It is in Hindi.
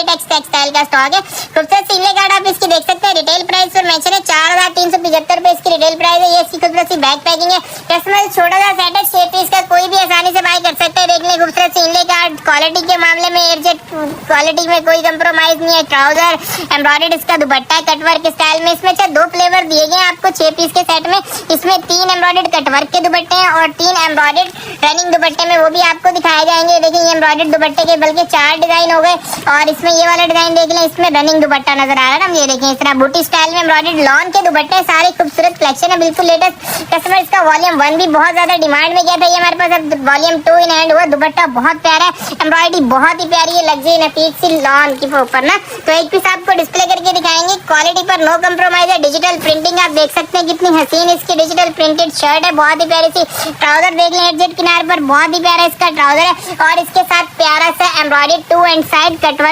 टेक्स टेक्सटाइल का स्टॉक है। खूबसूरत सी कार्ड आप इसकी देख सकते हैं। रिटेल प्राइस पर मेंशन है 4375 रुपए इसकी रिटेल प्राइस है। ये इसकी खूबसूरत सी बैक पैकिंग है। कस्टमर छोटा सा सेट है, 6 पीस का, कोई भी आसानी से बाय कर सकते हैं। देखने खूबसूरत सी कार्ड, क्वालिटी के मामले में एयरजेट क्वालिटी में कोई कंप्रोमाइज नहीं है। ट्राउजर एम्ब्रॉयडर्ड इसका दुपट्टा कटवर्क स्टाइल में। इसमें 2 फ्लेवर दिए गए हैं आपको 6 पीस के सेट में। इसमें 3 एम्ब्रॉयडर्ड कटवर्क के दुपट्टे हैं और 3 एम्ब्रॉयडर्ड रनिंग दुपट्टे में, वो भी आपको दिखाए जाएंगे। देखिए ये एम्ब्रॉयडर्ड दुपट्टे के बल्कि 4 डिजाइन हो गए और इसमें ये वाला डिजाइन देख लें, इसमें रनिंग दुपट्टा नजर आ रहा है ना। ये देखिए इस तरह बूटी स्टाइल में एम्ब्रॉयडर्ड लॉन के दुपट्टे, सारे खूबसूरत कलेक्शन है, बिल्कुल लेटेस्ट। कस्टमर इसका वॉल्यूम 1 भी बहुत ज्यादा डिमांड में गया था, ये हमारे पास अब वॉल्यूम 2 इन हैंड हुआ। दुपट्टा बहुत प्यारा है, एम्ब्रॉयडरी बहुत ही प्यारी है, लग्जरी नफीस सी लॉन के ऊपर ना। तो एक पीस आपको डिस्प्ले करके दिखाएंगे। क्वालिटी पर नो कंप्रोमाइज है। डिजिटल प्रिंटिंग आप देख सकते हैं, कितनी हसीन इसकी डिजिटल प्रिंटेड शर्ट है, बहुत ही प्यारी सी। ट्राउजर देख लें एडजेट किनारे पर, बहुत ही प्यारा इसका ट्राउजर है और इसके साथ प्यारा सा एम्ब्रॉयडरी 2 एंड साइड कटवर्क